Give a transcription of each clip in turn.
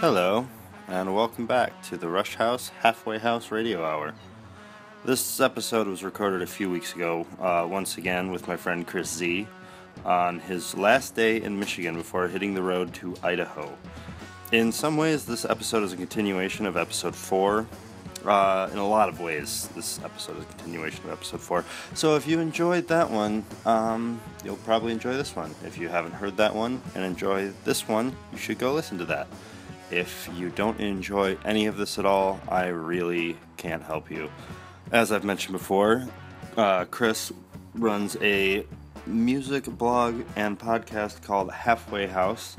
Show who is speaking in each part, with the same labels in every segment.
Speaker 1: Hello, and welcome back to the Rushouse Halfway House Radio Hour. This episode was recorded a few weeks ago, once again with my friend Chris Z, on his last day in Michigan before hitting the road to Idaho. In some ways, this episode is a continuation of episode 4. In a lot of ways, this episode is a continuation of episode 4. So if you enjoyed that one, you'll probably enjoy this one. If you haven't heard that one and enjoy this one, you should go listen to that. If you don't enjoy any of this at all, I really can't help you. As I've mentioned before, Chris runs a music blog and podcast called Halfway House,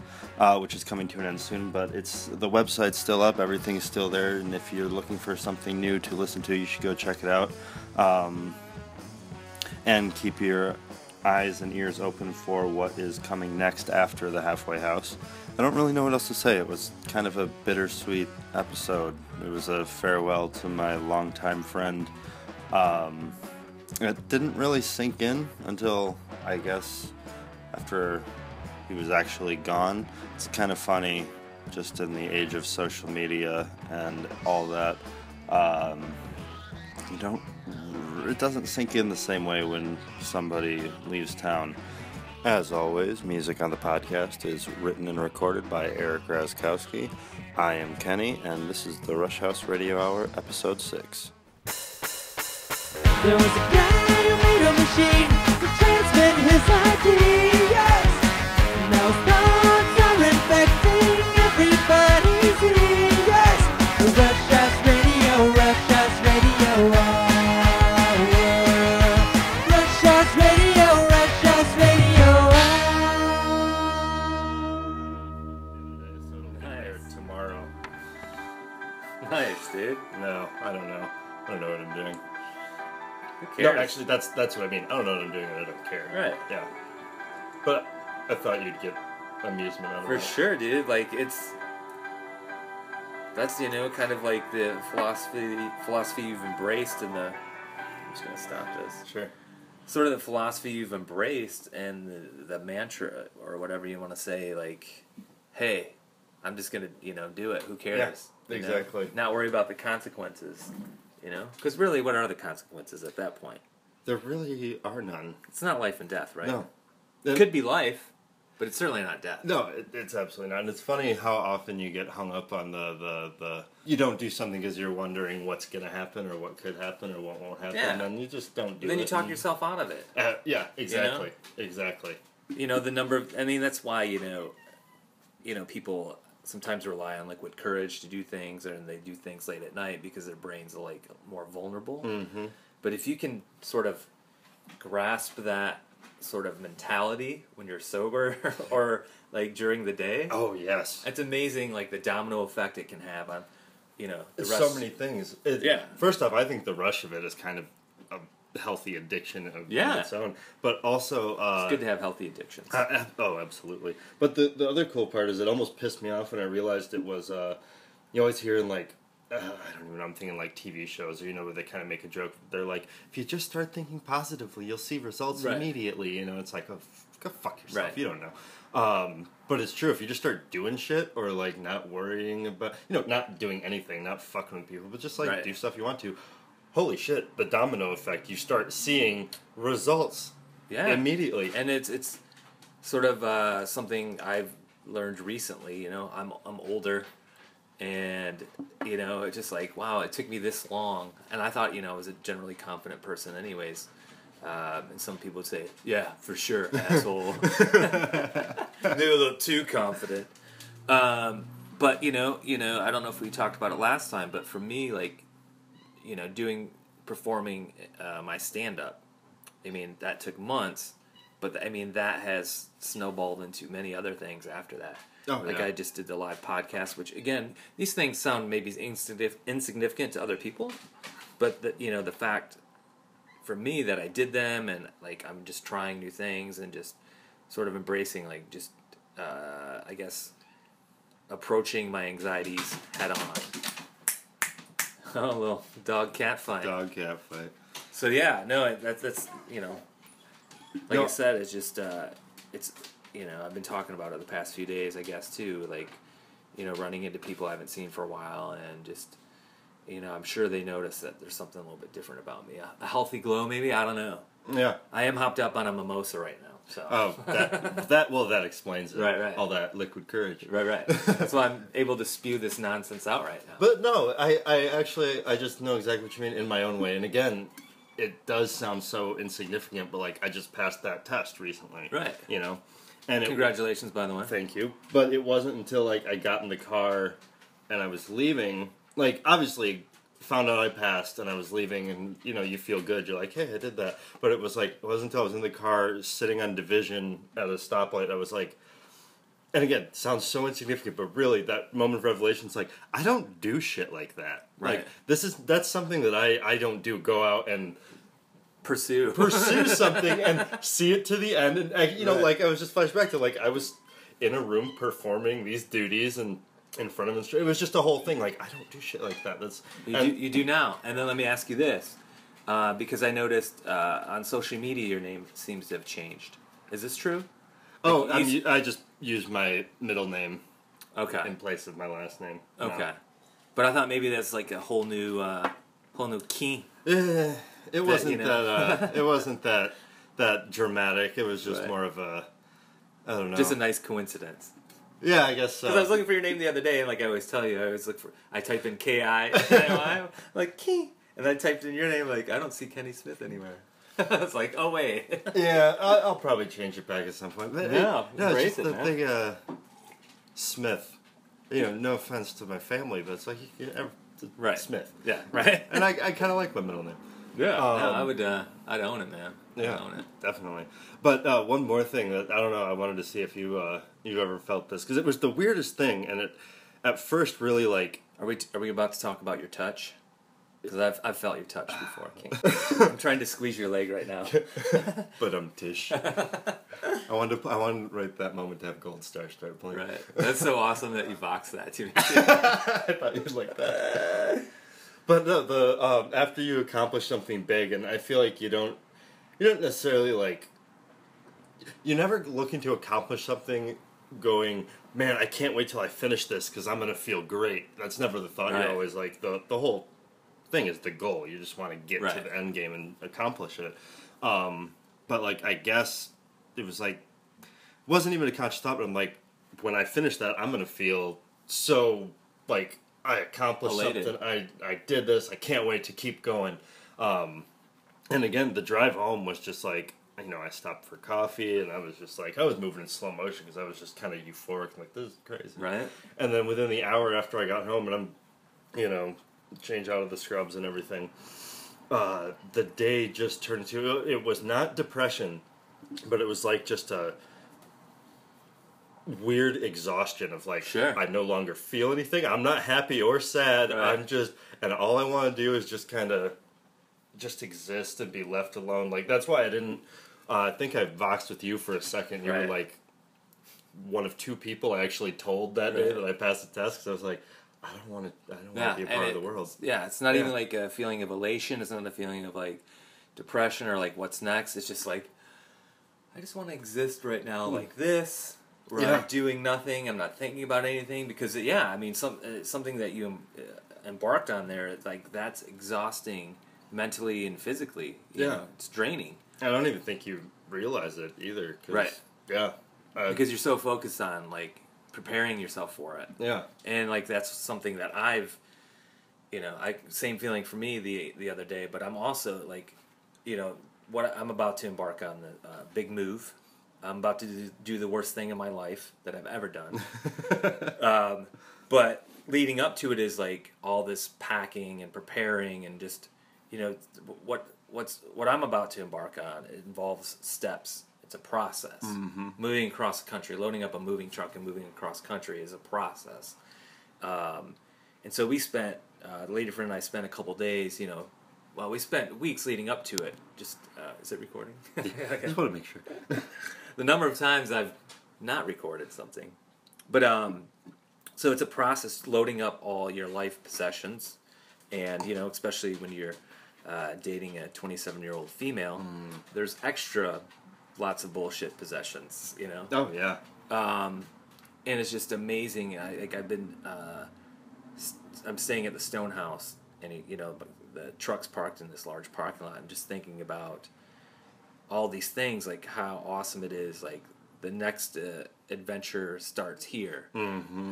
Speaker 1: which is coming to an end soon, but the website's still up, everything's still there, and if you're looking for something new to listen to, you should go check it out. And keep your eyes and ears open for what is coming next after the Halfway House. I don't really know what else to say. It was kind of a bittersweet episode. It was a farewell to my longtime friend. It didn't really sink in until, I guess, after he was actually gone. It's kind of funny, just in the age of social media and all that. It doesn't sink in the same way when somebody leaves town. As always, music on the podcast is written and recorded by Eric Razkowski. I am Kenny, and this is the Rushouse Radio Hour, Episode 6.
Speaker 2: There was a guy who made a machine to transmit his ideas. Now his thoughts are infecting everybody's ears. Rushouse Radio, Rushouse Radio. Rushouse Radio, Rushouse Radio.
Speaker 1: Tomorrow.
Speaker 3: Nice, dude.
Speaker 1: No, I don't know. I don't know what I'm doing.
Speaker 3: Who
Speaker 1: No,
Speaker 3: cares?
Speaker 1: actually, that's what I mean. I don't know what I'm doing, and I don't care.
Speaker 3: Right.
Speaker 1: Yeah. But I thought you'd get amusement out of
Speaker 3: For
Speaker 1: it.
Speaker 3: sure, dude. Like, that's, kind of like the philosophy you've embraced in the, I'm just going to stop this.
Speaker 1: Sure.
Speaker 3: Sort of the philosophy you've embraced and the mantra or whatever you want to say, like, hey, I'm just going to, do it. Who cares?
Speaker 1: Yeah, exactly.
Speaker 3: Not worry about the consequences, Because really, what are the consequences at that point?
Speaker 1: There really are none.
Speaker 3: It's not life and death, right?
Speaker 1: No.
Speaker 3: It could be life, but it's certainly not death.
Speaker 1: No, it's absolutely not. And it's funny how often you get hung up on the you don't do something because you're wondering what's going to happen or what could happen or what won't happen.
Speaker 3: Yeah.
Speaker 1: And you just don't do it.
Speaker 3: And then you talk yourself out of it.
Speaker 1: Yeah, exactly. Exactly.
Speaker 3: The number of, that's why, people sometimes rely on liquid courage to do things, and they do things late at night because their brains are, like, more vulnerable.
Speaker 1: Mm-hmm.
Speaker 3: But if you can sort of grasp that sort of mentality when you're sober or, like, during the day.
Speaker 1: Oh, yes.
Speaker 3: It's amazing, like, the domino effect it can have on, the
Speaker 1: It's
Speaker 3: rest.
Speaker 1: so many things.
Speaker 3: Yeah.
Speaker 1: First off, I think the rush of it is kind of a healthy addiction of its own. But also...
Speaker 3: It's good to have healthy addictions.
Speaker 1: Oh, absolutely. But the other cool part is it almost pissed me off when I realized it was... you always hear in, like... I don't even know, I'm thinking like TV shows, or, where they kind of make a joke. They're like, if you just start thinking positively, you'll see results immediately. It's like, oh, go fuck yourself.
Speaker 3: Right.
Speaker 1: You don't know. But it's true. If you just start doing shit, or like not worrying about, not doing anything, not fucking with people, but just like do stuff you want to, holy shit, the domino effect. You start seeing results immediately.
Speaker 3: And it's sort of something I've learned recently. I'm older. And, it's just like, wow, it took me this long. And I thought, I was a generally confident person anyways. And some people would say, yeah, for sure, asshole. Maybe a little too confident. But, I don't know if we talked about it last time, but for me, like, performing my stand-up, that took months. But, that has snowballed into many other things after that.
Speaker 1: Oh,
Speaker 3: like, I just did the live podcast, which, again, these things sound maybe insignificant to other people. But, the fact, for me, that I did them, and, like, I'm just trying new things and just sort of embracing, like, just, I guess, approaching my anxieties head on. Oh, a little dog-cat fight.
Speaker 1: Dog-cat fight.
Speaker 3: So, yeah, no, that's like I said, it's just, it's... I've been talking about it the past few days, I guess, too. Like, running into people I haven't seen for a while, and just, I'm sure they notice that there's something a little bit different about me. A healthy glow, maybe? I don't know.
Speaker 1: Yeah.
Speaker 3: I am hopped up on a mimosa right now, so.
Speaker 1: Oh, that explains it.
Speaker 3: Right.
Speaker 1: All that liquid courage.
Speaker 3: Right. That's why I'm able to spew this nonsense out right now.
Speaker 1: But no, I just know exactly what you mean in my own way. And again, it does sound so insignificant, but like I just passed that test recently.
Speaker 3: Right.
Speaker 1: And
Speaker 3: Congratulations, by the way.
Speaker 1: Thank you. But it wasn't until like I got in the car and I was leaving, like obviously found out I passed and I was leaving, and you feel good. You're like, hey, I did that. But it wasn't until I was in the car sitting on Division at a stoplight, I was like, and again, it sounds so insignificant, but really that moment of revelation is like, I don't do shit like that.
Speaker 3: Right.
Speaker 1: Like that's something that I don't do. Go out and
Speaker 3: pursue
Speaker 1: something and see it to the end. And like I was just flashback to like I was in a room performing these duties and in front of it was just a whole thing. Like I don't do shit like that.
Speaker 3: You do now. And then let me ask you this, because I noticed on social media your name seems to have changed. Is this true?
Speaker 1: I just use my middle name.
Speaker 3: Okay.
Speaker 1: In place of my last name.
Speaker 3: Okay.
Speaker 1: No.
Speaker 3: But I thought maybe that's like a whole new key.
Speaker 1: It wasn't that. It wasn't that dramatic. It was just more of a, I don't know.
Speaker 3: Just a nice coincidence.
Speaker 1: Yeah, I guess so.
Speaker 3: Because I was looking for your name the other day, and like I always tell you, I type in K-I, like Key, and I typed in your name, like I don't see Kenny Smith anywhere. It's like, oh wait.
Speaker 1: Yeah, I'll probably change it back at some point. But
Speaker 3: no,
Speaker 1: it's just the thing, Smith. No offense to my family, but it's like
Speaker 3: right.
Speaker 1: Smith.
Speaker 3: Yeah, right.
Speaker 1: And I kind of like my middle name.
Speaker 3: Yeah, I'd own it, man.
Speaker 1: Yeah,
Speaker 3: I'd own it.
Speaker 1: Definitely. But one more thing that I don't know, I wanted to see if you ever felt this, because it was the weirdest thing, and it at first really like.
Speaker 3: Are we about to talk about your touch? Because I've felt your touch before, King. I'm trying to squeeze your leg right now.
Speaker 1: But Tish. I wanted to write that moment to have Gold Star start playing.
Speaker 3: Right. That's so awesome that you boxed that to me.
Speaker 1: I thought you'd like that. But no, after you accomplish something big, and I feel like you don't necessarily like. You never looking to accomplish something going, man, I can't wait till I finish this because I'm gonna feel great. That's never the thought.
Speaker 3: Right.
Speaker 1: You're always like the whole thing is the goal. You just want to get
Speaker 3: right.
Speaker 1: to the end game and accomplish it. But like I guess it was like it wasn't even a conscious thought. But I'm like, when I finish that, I'm gonna feel so like I accomplished
Speaker 3: elated.
Speaker 1: something. I did this. I can't wait to keep going. And again, the drive home was just like. I stopped for coffee, and I was just like, I was moving in slow motion because I was just kind of euphoric, like, this is crazy.
Speaker 3: Right.
Speaker 1: And then within the hour after I got home, and I'm, change out of the scrubs and everything, the day just turned into, it was not depression, but it was like just a weird exhaustion of like,
Speaker 3: sure.
Speaker 1: I no longer feel anything. I'm not happy or sad.
Speaker 3: Right.
Speaker 1: And all I want to do is just kind of just exist and be left alone. Like, that's why I didn't, I think I voxed with you for a second. You were like one of two people I actually told that day that I passed the test, because I was like, I don't want to be a part of the world.
Speaker 3: Yeah, it's not even like a feeling of elation. It's not a feeling of like depression or like what's next. It's just like, I just want to exist right now like this, where I'm doing nothing. I'm not thinking about anything, because something that you embarked on there, like that's exhausting mentally and physically. You know, it's draining.
Speaker 1: I don't even think you realize it either.
Speaker 3: Right.
Speaker 1: Yeah.
Speaker 3: Because you're so focused on, like, preparing yourself for it.
Speaker 1: Yeah.
Speaker 3: And, like, that's something that same feeling for me the other day, but I'm also, like, what I'm about to embark on the big move. I'm about to do the worst thing in my life that I've ever done. But leading up to it is, like, all this packing and preparing and just, what I'm about to embark on, it involves steps. It's a process. Mm-hmm. Moving across the country, loading up a moving truck and moving across country is a process. And so we spent, the lady friend and I spent a couple days, we spent weeks leading up to it. Just, is it recording?
Speaker 1: Okay. Just want to make sure.
Speaker 3: The number of times I've not recorded something. But, so it's a process, loading up all your life possessions. And, especially when you're dating a 27-year-old female, there's extra lots of bullshit possessions,
Speaker 1: Oh, yeah.
Speaker 3: and it's just amazing. I'm staying at the Stone House, and the truck's parked in this large parking lot. I'm just thinking about all these things, like how awesome it is. Like the next adventure starts here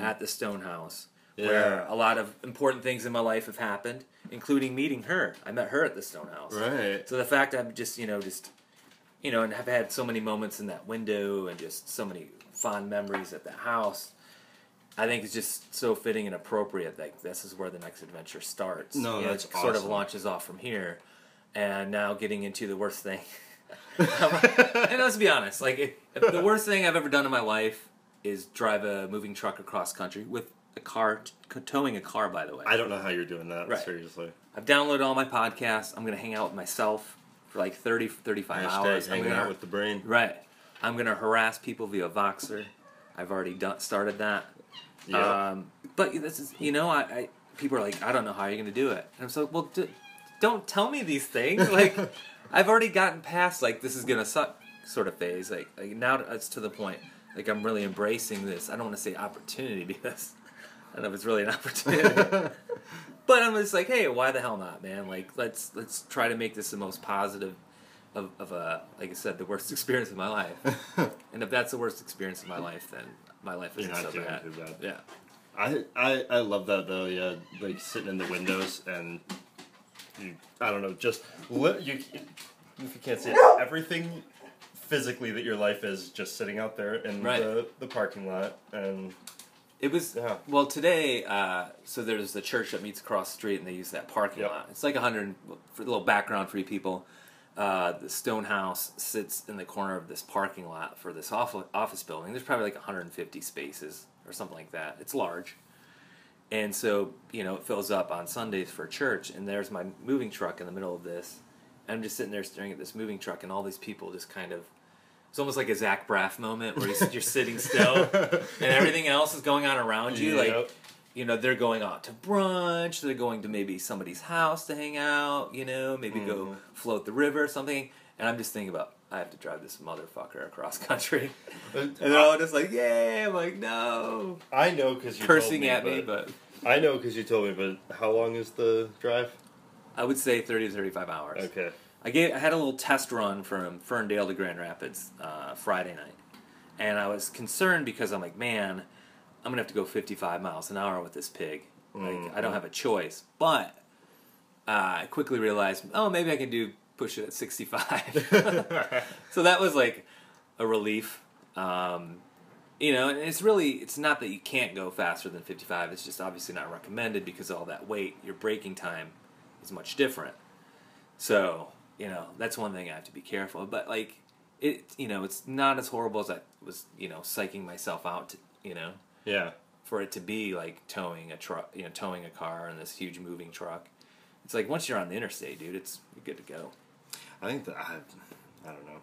Speaker 3: at the Stone House, where a lot of important things in my life have happened, including meeting her. I met her at the Stone House.
Speaker 1: Right.
Speaker 3: So the fact I'm just and have had so many moments in that window and just so many fond memories at that house, I think it's just so fitting and appropriate that this is where the next adventure starts.
Speaker 1: No, that's
Speaker 3: it sort of
Speaker 1: awesome.
Speaker 3: launches off from here, and now getting into the worst thing. And let's be honest, like the worst thing I've ever done in my life is drive a moving truck across country with a car, towing a car, by the way.
Speaker 1: I don't know how you're doing that,
Speaker 3: Right.
Speaker 1: seriously.
Speaker 3: I've downloaded all my podcasts. I'm going to hang out with myself for like 30, 35 hours.
Speaker 1: Hanging out with the brain.
Speaker 3: Right. I'm going to harass people via Voxer. I've already started that.
Speaker 1: Yeah.
Speaker 3: But this is, I people are like, I don't know how you're going to do it. And I'm so, well, don't tell me these things. Like, I've already gotten past, like, this is going to suck sort of phase. Like, now it's to the point, like, I'm really embracing this. I don't want to say opportunity because I don't know if it's really an opportunity. But I'm just like, hey, why the hell not, man? Like, let's try to make this the most positive of like I said, the worst experience of my life. And if that's the worst experience of my life, then my life isn't
Speaker 1: You're not
Speaker 3: so
Speaker 1: doing
Speaker 3: bad.
Speaker 1: too bad.
Speaker 3: Yeah.
Speaker 1: I love that though. Yeah, like sitting in the windows and I don't know, just if you can't see it, everything physically that your life is just sitting out there in the parking lot. And
Speaker 3: it was well today. So there's the church that meets across the street, and they use that parking lot. It's like 100. For a little background for you people, the Stone House sits in the corner of this parking lot for this office building. There's probably like 150 spaces or something like that. It's large. And so, it fills up on Sundays for church, and there's my moving truck in the middle of this. And I'm just sitting there staring at this moving truck, and all these people just kind of... It's almost like a Zach Braff moment where you're sitting still, and everything else is going on around you.
Speaker 1: Yep.
Speaker 3: Like, they're going out to brunch, they're going to maybe somebody's house to hang out, maybe go float the river or something. And I'm just thinking about, I have to drive this motherfucker across country. And they're all just like, yeah. I'm like, no.
Speaker 1: I know because you
Speaker 3: Cursing
Speaker 1: told me,
Speaker 3: at me, but...
Speaker 1: I know because you told me, but how long is the drive?
Speaker 3: I would say 30 to 35 hours.
Speaker 1: Okay.
Speaker 3: I had a little test run from Ferndale to Grand Rapids Friday night. And I was concerned because I'm like, man, I'm going to have to go 55 miles an hour with this pig. Like, I don't have a choice. But I quickly realized, maybe I can push it at 65. So that was like a relief. And it's not that you can't go faster than 55. It's just obviously not recommended because of all that weight. Your braking time is much different. So, that's one thing I have to be careful of. But, like, it's not as horrible as I was, psyching myself out to,
Speaker 1: Yeah.
Speaker 3: for it to be like towing a truck, towing a car in this huge moving truck. It's like once you're on the interstate, dude, you're good to go.
Speaker 1: I think that I don't know.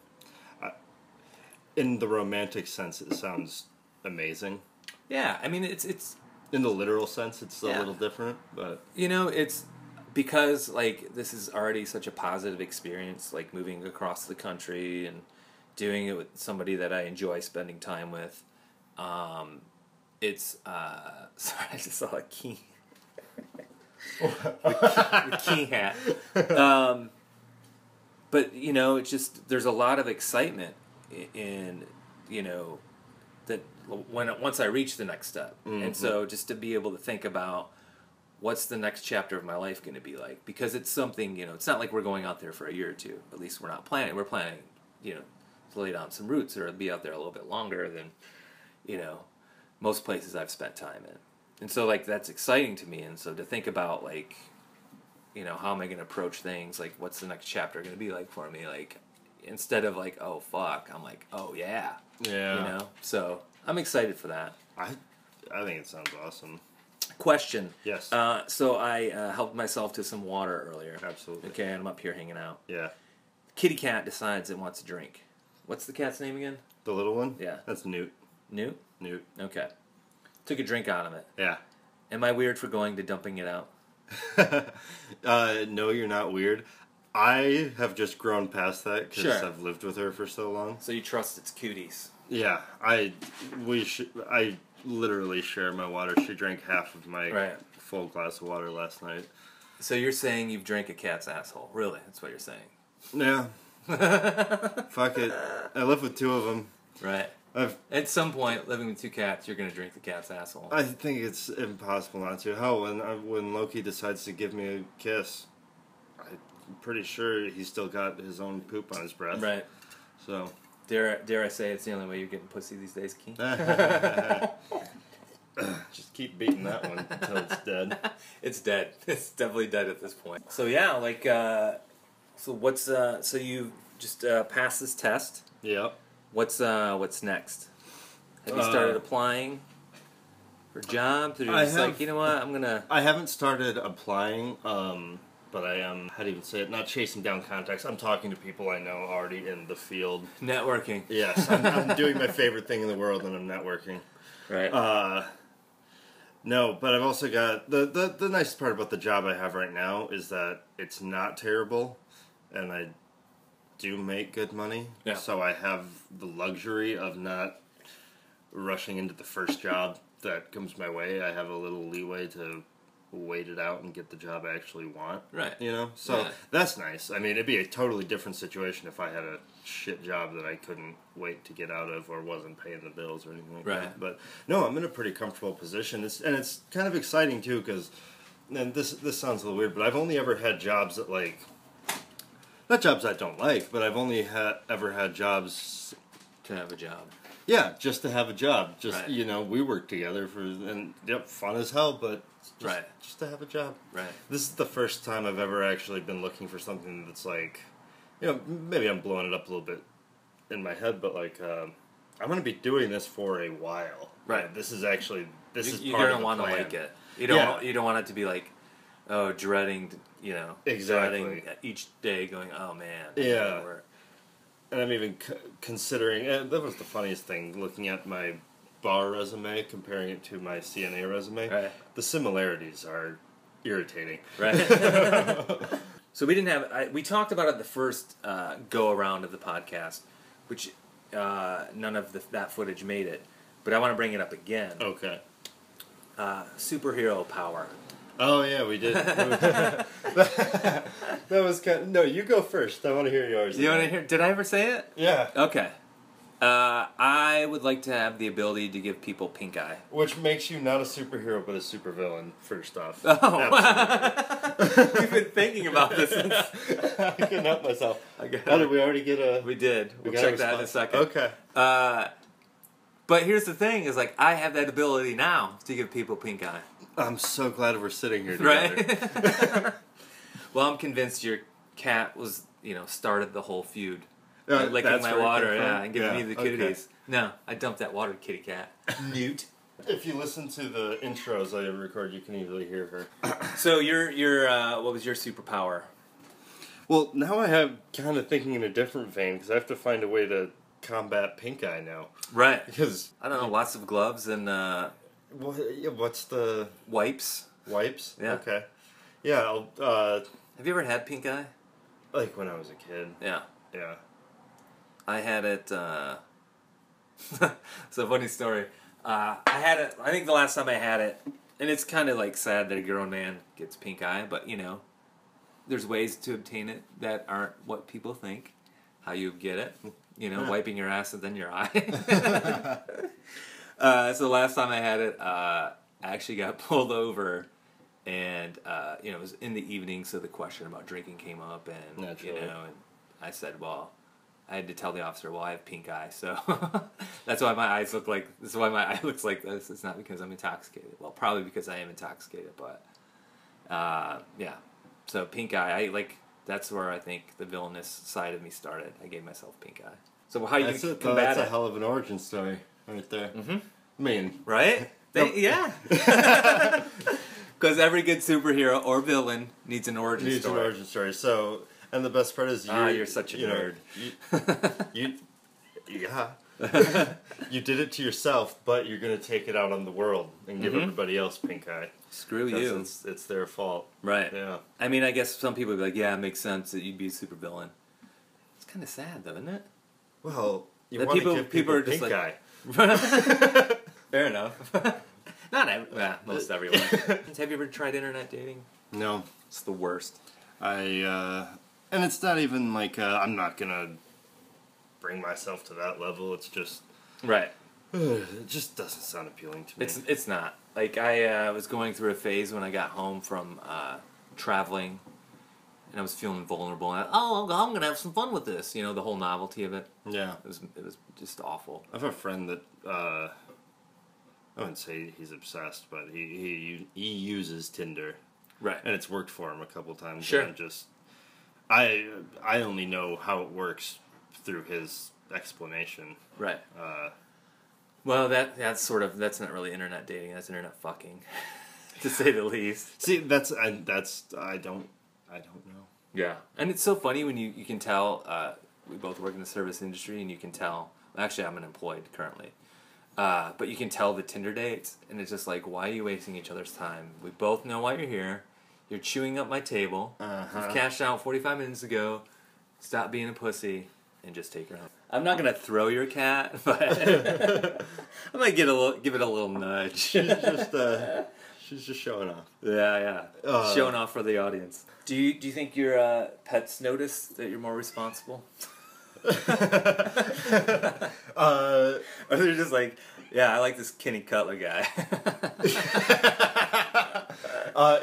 Speaker 1: In the romantic sense, it sounds amazing.
Speaker 3: Yeah, I mean it's
Speaker 1: in the literal sense, it's a little different, but
Speaker 3: it's because like this is already such a positive experience, like moving across the country and doing it with somebody that I enjoy spending time with. It's sorry, I just saw a key. the key hat. But it's just there's a lot of excitement in that once I reach the next step, and so just to be able to think about what's the next chapter of my life going to be like, because it's something it's not like we're going out there for a year or two. At least we're not planning. We're planning to lay down some roots or be out there a little bit longer than most places I've spent time in. And so, like, that's exciting to me. And so to think about, like, how am I going to approach things? Like, what's the next chapter going to be like for me? Like, instead of, like, oh, fuck, I'm like, oh, yeah.
Speaker 1: Yeah.
Speaker 3: So I'm excited for that.
Speaker 1: I think it sounds awesome.
Speaker 3: Question.
Speaker 1: Yes.
Speaker 3: So I helped myself to some water earlier.
Speaker 1: Absolutely.
Speaker 3: Okay, and I'm up here hanging out.
Speaker 1: Yeah.
Speaker 3: Kitty cat decides it wants a drink. What's the cat's name again?
Speaker 1: The little one?
Speaker 3: Yeah.
Speaker 1: That's Newt.
Speaker 3: Newt?
Speaker 1: Newt.
Speaker 3: Okay. Took a drink out of it.
Speaker 1: Yeah.
Speaker 3: Am I weird for going to dumping it out?
Speaker 1: No, you're not weird. I have just grown past that because
Speaker 3: Sure.
Speaker 1: I've lived with her for so long.
Speaker 3: So you trust its cooties?
Speaker 1: Yeah, I literally share my water. She drank half of my full glass of water last night.
Speaker 3: So you're saying you've drank a cat's asshole? Really? That's what you're saying?
Speaker 1: Yeah. Fuck it. I live with two of them.
Speaker 3: Right. At some point, living with two cats, you're gonna drink the cat's asshole.
Speaker 1: I think it's impossible not to. Hell, when Loki decides to give me a kiss, I'm pretty sure he's still got his own poop on his breath.
Speaker 3: Right.
Speaker 1: So.
Speaker 3: Dare I say it's the only way you're getting pussy these days, Key?
Speaker 1: Just keep beating that one until it's dead.
Speaker 3: It's dead. It's definitely dead at this point. So yeah, like, so what's so you just passed this test?
Speaker 1: Yep.
Speaker 3: What's next? Have you started applying for jobs? Or you're just like, you know what, I'm gonna.
Speaker 1: I haven't started applying. But I am, how do you even say it, not chasing down contacts. I'm talking to people I know already in the field.
Speaker 3: Networking.
Speaker 1: Yes, I'm doing my favorite thing in the world, and I'm networking.
Speaker 3: Right.
Speaker 1: No, but I've also got, the nice part about the job I have right now is that it's not terrible, and I do make good money.
Speaker 3: Yeah.
Speaker 1: So I have the luxury of not rushing into the first job that comes my way. I have a little leeway to wait it out and get the job I actually want.
Speaker 3: Right.
Speaker 1: You know? So that's nice. I mean, it'd be a totally different situation if I had a shit job that I couldn't wait to get out of or wasn't paying the bills or anything like that. But no, I'm in a pretty comfortable position. It's kind of exciting too because, and this sounds a little weird, but I've only ever had jobs that like, not jobs I don't like, but I've only ever had jobs
Speaker 3: to have a job.
Speaker 1: Yeah, just to have a job. Just, you know, we work together fun as hell, but just to have a job.
Speaker 3: Right.
Speaker 1: This is the first time I've ever actually been looking for something that's like, you know, maybe I'm blowing it up a little bit in my head, but like, I'm going to be doing this for a while.
Speaker 3: Right.
Speaker 1: This is actually,
Speaker 3: you're
Speaker 1: part of the
Speaker 3: You're going to want to like it. You don't want it to be like, oh, dreading, you know, dreading each day going, oh man.
Speaker 1: Yeah. And I'm even considering, that was the funniest thing, looking at my bar resume, comparing it to my CNA resume.
Speaker 3: Right.
Speaker 1: The similarities are irritating.
Speaker 3: Right. So we didn't have, we talked about it the first go-around of the podcast, which none of that footage made it. But I want to bring it up again.
Speaker 1: Okay.
Speaker 3: Superhero power.
Speaker 1: Oh, yeah, we did. That was kind of... No, you go first. I want to hear yours.
Speaker 3: You want to hear... Did I ever say it?
Speaker 1: Yeah.
Speaker 3: Okay. I would like to have the ability to give people pink eye.
Speaker 1: Which makes you not a superhero, but a supervillain, first off.
Speaker 3: Oh. You've been thinking about this since...
Speaker 1: I couldn't help myself. Did we already get a...
Speaker 3: We did. We'll check that in a second.
Speaker 1: Okay.
Speaker 3: But here's the thing, is like, I have that ability now to give people pink eye.
Speaker 1: I'm so glad we're sitting here together.
Speaker 3: Right? Well, I'm convinced your cat was, you know, started the whole feud. Licking my water, and giving me the kitties. Okay. No, I dumped that water, kitty cat. Newt.
Speaker 1: If you listen to the intros I record, you can easily hear her.
Speaker 3: So your what was your superpower?
Speaker 1: Well, now I have kind of thinking in a different vein, because I have to find a way to combat pink eye now.
Speaker 3: Right.
Speaker 1: Because
Speaker 3: I don't know, lots of gloves and
Speaker 1: what's the
Speaker 3: wipes?
Speaker 1: Wipes?
Speaker 3: Yeah.
Speaker 1: Okay. Yeah.
Speaker 3: Have you ever had pink eye?
Speaker 1: Like when I was a kid.
Speaker 3: Yeah.
Speaker 1: Yeah.
Speaker 3: I had it. It's a funny story. I had it. I think the last time I had it, and it's kind of like sad that a grown man gets pink eye, but you know, there's ways to obtain it that aren't what people think. How you get it, you know, wiping your ass and then your eye. So the last time I had it, I actually got pulled over, and you know, it was in the evening, so the question about drinking came up, and
Speaker 1: naturally,
Speaker 3: you know, and I said, well, I had to tell the officer, well, I have pink eye, so that's why my eyes look like. This is why my eye looks like this. It's not because I'm intoxicated. Well, probably because I am intoxicated, but yeah. So pink eye, that's where I think the villainous side of me started. I gave myself pink eye. So how you combat it?
Speaker 1: That's a hell of an origin story right there. Mm-hmm. I mean,
Speaker 3: right? Yeah. Because every good superhero or villain needs an origin story.
Speaker 1: An origin story. So, and the best part is
Speaker 3: you're such a nerd.
Speaker 1: You did it to yourself, but you're going to take it out on the world and give everybody else pink eye.
Speaker 3: Screw you.
Speaker 1: It's their fault.
Speaker 3: Right.
Speaker 1: Yeah.
Speaker 3: I mean, I guess some people would be like, yeah, it makes sense that you'd be a supervillain. It's kind of sad, though, isn't it?
Speaker 1: Well, You
Speaker 3: That
Speaker 1: want to
Speaker 3: people-
Speaker 1: give
Speaker 3: people are
Speaker 1: pink
Speaker 3: just like-
Speaker 1: eye.
Speaker 3: Fair enough. Most everyone. Have you ever tried internet dating?
Speaker 1: No.
Speaker 3: It's the worst.
Speaker 1: And it's not even like, I'm not gonna bring myself to that level. It's just,
Speaker 3: Right.
Speaker 1: it just doesn't sound appealing to me.
Speaker 3: It's not. Like, I was going through a phase when I got home from traveling, and I was feeling vulnerable. And I'm going to have some fun with this. You know, the whole novelty of it.
Speaker 1: Yeah.
Speaker 3: It was just awful.
Speaker 1: I have a friend that, I wouldn't say he's obsessed, but he uses Tinder.
Speaker 3: Right.
Speaker 1: And it's worked for him a couple times.
Speaker 3: Sure.
Speaker 1: And I only know how it works through his explanation.
Speaker 3: Right. Well, that's not really internet dating. That's internet fucking, to say the least.
Speaker 1: See, I don't know.
Speaker 3: Yeah, and it's so funny when you can tell. We both work in the service industry, and you can tell. Actually, I'm unemployed currently, but you can tell the Tinder dates, and it's just like, why are you wasting each other's time? We both know why you're here. You're chewing up my table. You've cashed out 45 minutes ago. Stop being a pussy and just take her home. I'm not gonna throw your cat, but I might give it a little nudge.
Speaker 1: She's just showing off.
Speaker 3: Yeah. Showing off for the audience. Do you think your pets notice that you're more responsible? Or they're just like, yeah, I like this Kenny Cutler guy.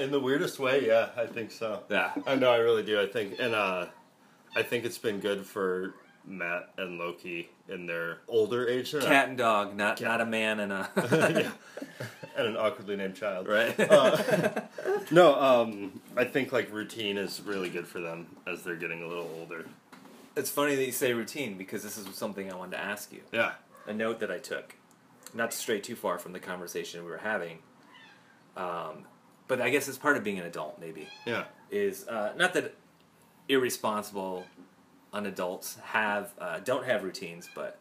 Speaker 1: In the weirdest way, yeah, I think so.
Speaker 3: Yeah.
Speaker 1: I know, I really do. I think it's been good for Matt and Loki in their older age.
Speaker 3: Cat and dog, not a man and a
Speaker 1: Yeah. And an awkwardly named child.
Speaker 3: right.
Speaker 1: No, I think like routine is really good for them as they're getting a little older.
Speaker 3: It's funny that you say routine because this is something I wanted to ask you.
Speaker 1: Yeah.
Speaker 3: A note that I took, not to stray too far from the conversation we were having, but I guess it's part of being an adult. Maybe
Speaker 1: Yeah.
Speaker 3: is not that irresponsible unadults don't have routines, but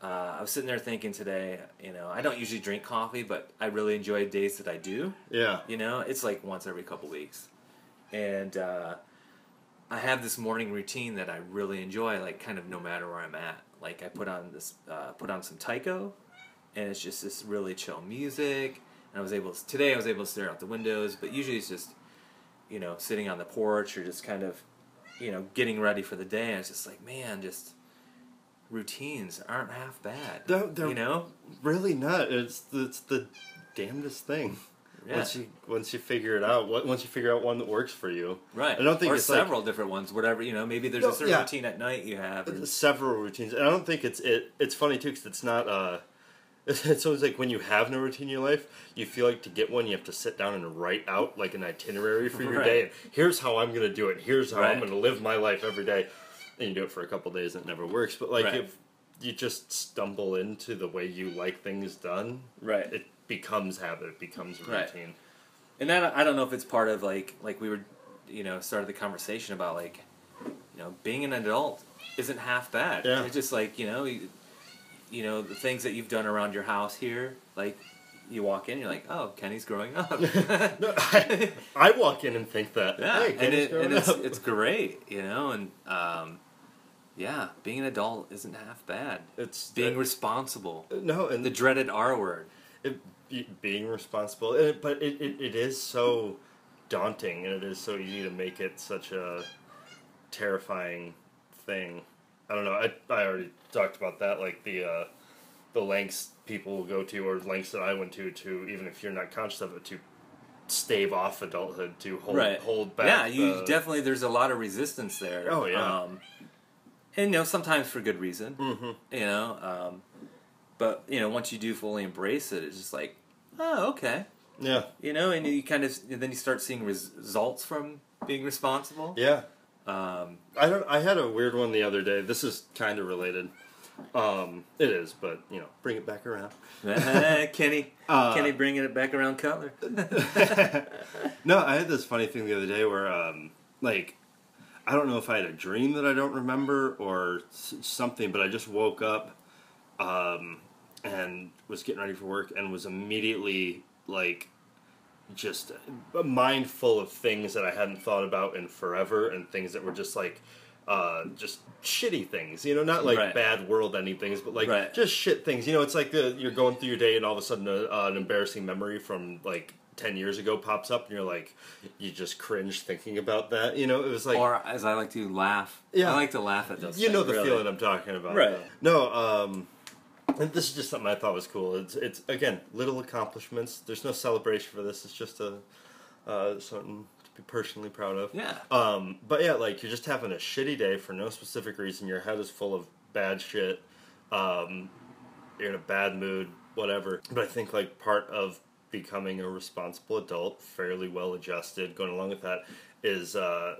Speaker 3: I was sitting there thinking today, you know, I don't usually drink coffee, but I really enjoy days that I do.
Speaker 1: Yeah.
Speaker 3: You know, it's like once every couple weeks. And I have this morning routine that I really enjoy, like kind of no matter where I'm at. Like I put on some Tycho, and it's just this really chill music. And today I was able to stare out the windows, but usually it's just, you know, sitting on the porch or just kind of, you know, getting ready for the day. And it's just like, man, just routines aren't half bad.
Speaker 1: They're
Speaker 3: you know,
Speaker 1: really not. It's the damnedest thing.
Speaker 3: Yeah.
Speaker 1: Once you figure it out, once you figure out one that works for you,
Speaker 3: right?
Speaker 1: I don't think
Speaker 3: or
Speaker 1: it's
Speaker 3: several different ones, whatever, you know. Maybe there's a certain routine at night you have. Or...
Speaker 1: Several routines. And I don't think it's funny too because it's not. It's always like when you have no routine in your life, you feel like to get one, you have to sit down and write out like an itinerary for your
Speaker 3: Right.
Speaker 1: day. And here's how I'm going to do it. Here's how I'm
Speaker 3: Right.
Speaker 1: going to live my life every day. And you do it for a couple days and it never works. But like
Speaker 3: Right.
Speaker 1: if you just stumble into the way you like things done,
Speaker 3: Right.
Speaker 1: it becomes habit. It becomes routine.
Speaker 3: Right. And I don't know if it's part of like we were, you know, started the conversation about like, you know, being an adult isn't half bad.
Speaker 1: Yeah.
Speaker 3: It's just like, you know, the things that you've done around your house here, like you walk in, you're like, oh, Kenny's growing up.
Speaker 1: No, I walk in and think that.
Speaker 3: Yeah,
Speaker 1: Hey, Kenny's growing up.
Speaker 3: it's great, you know, and yeah, being an adult isn't half bad.
Speaker 1: It's
Speaker 3: being responsible.
Speaker 1: No, and
Speaker 3: The dreaded R word.
Speaker 1: being responsible, but it is so daunting, and it is so easy to make it such a terrifying thing. I don't know. I already talked about that, like the lengths people will go to, or lengths that I went to even if you're not conscious of it, to stave off adulthood, to hold back.
Speaker 3: Yeah, you definitely. There's a lot of resistance there.
Speaker 1: Oh yeah.
Speaker 3: And you know, sometimes for good reason.
Speaker 1: Mm-hmm.
Speaker 3: You know, but you know, once you do fully embrace it, it's just like, oh, okay.
Speaker 1: Yeah.
Speaker 3: You know, and you kind of then you start seeing results from being responsible.
Speaker 1: Yeah. I had a weird one the other day. This is kind of related. It is, but you know, bring it back around.
Speaker 3: Kenny bringing it back around Cutler.
Speaker 1: No, I had this funny thing the other day where, like, I don't know if I had a dream that I don't remember or something, but I just woke up, and was getting ready for work and was immediately, like, just a mind full of things that I hadn't thought about in forever and things that were just, like, just shitty things, you know, not like
Speaker 3: Right.
Speaker 1: bad world-ending things, but like
Speaker 3: Right.
Speaker 1: just shit things. You know, it's like you're going through your day and all of a sudden an embarrassing memory from like 10 years ago pops up and you're like, you just cringe thinking about that. You know, it was like...
Speaker 3: Or, as I like to laugh.
Speaker 1: Yeah.
Speaker 3: I like to laugh at those
Speaker 1: You know
Speaker 3: things,
Speaker 1: the
Speaker 3: really.
Speaker 1: feeling I'm talking about.
Speaker 3: Right.
Speaker 1: Though. No, and this is just something I thought was cool. It's again, little accomplishments. There's no celebration for this. It's just something to be personally proud of.
Speaker 3: Yeah.
Speaker 1: But yeah, like you're just having a shitty day for no specific reason. Your head is full of bad shit. You're in a bad mood, whatever. But I think like part of becoming a responsible adult, fairly well adjusted, going along with that, is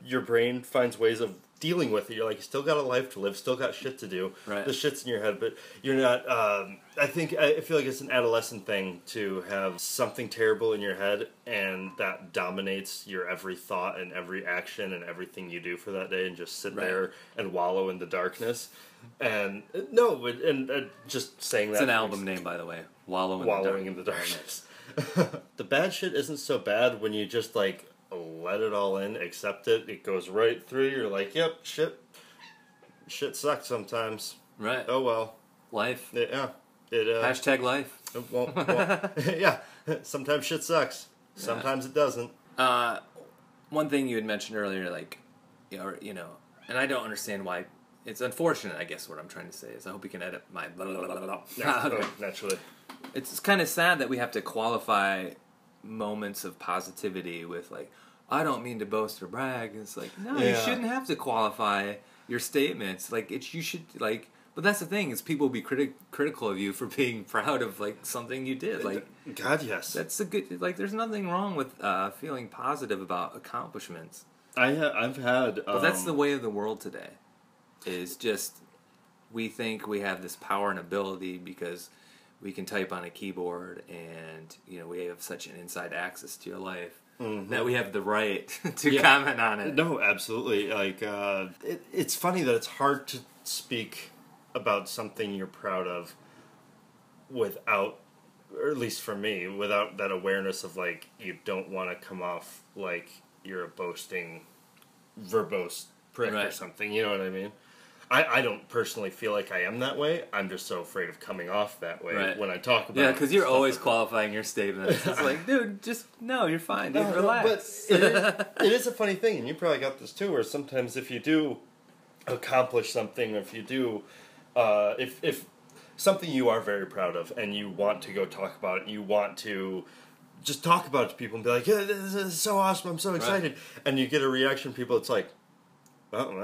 Speaker 1: your brain finds ways of dealing with it. You're like, you still got a life to live, still got shit to do.
Speaker 3: Right.
Speaker 1: The shit's in your head, but you're not. I feel like it's an adolescent thing to have something terrible in your head, and that dominates your every thought and every action and everything you do for that day, and just sit
Speaker 3: Right.
Speaker 1: there and wallow in the darkness. And just saying
Speaker 3: It's
Speaker 1: that
Speaker 3: an album name, by the way.
Speaker 1: wallowing in the darkness. The bad shit isn't so bad when you just like let it all in, accept it. It goes right through. You're like, yep, shit sucks sometimes.
Speaker 3: Right.
Speaker 1: Oh well.
Speaker 3: Life.
Speaker 1: Yeah.
Speaker 3: Hashtag life.
Speaker 1: It won't. Yeah. Sometimes shit sucks. Sometimes it doesn't.
Speaker 3: One thing you had mentioned earlier, like, you know, and I don't understand why. It's unfortunate, I guess, what I'm trying to say is I hope you can edit my blah, blah, blah, blah.
Speaker 1: Yeah, naturally.
Speaker 3: It's kind of sad that we have to qualify moments of positivity with, like, I don't mean to boast or brag. It's like, no, you
Speaker 1: Yeah.
Speaker 3: shouldn't have to qualify your statements. Like, you should, like, but that's the thing, is people will be critical of you for being proud of, like, something you did. Like,
Speaker 1: God, yes.
Speaker 3: that's a good, like, there's nothing wrong with feeling positive about accomplishments.
Speaker 1: I've had.
Speaker 3: But that's the way of the world today. Is just, we think we have this power and ability because we can type on a keyboard and, you know, we have such an inside access to your life that we have the right to comment on it.
Speaker 1: No, absolutely. Like, it's funny that it's hard to speak about something you're proud of without, or at least for me, without that awareness of, like, you don't want to come off like you're a boasting, verbose prick or
Speaker 3: Right.
Speaker 1: something. You know what I mean? I don't personally feel like I am that way. I'm just so afraid of coming off that way
Speaker 3: Right.
Speaker 1: when I talk about
Speaker 3: Yeah, because you're
Speaker 1: stuff
Speaker 3: always
Speaker 1: like that.
Speaker 3: qualifying your statements. It's like, dude, just, no, you're fine, dude,
Speaker 1: No,
Speaker 3: relax.
Speaker 1: but it is a funny thing, and you probably got this too, where sometimes if you do accomplish something, if you do, if something you are very proud of, and you want to go talk about it, you want to just talk about it to people and be like, yeah, this is so awesome, I'm so excited, and you get a reaction from people, it's like, oh,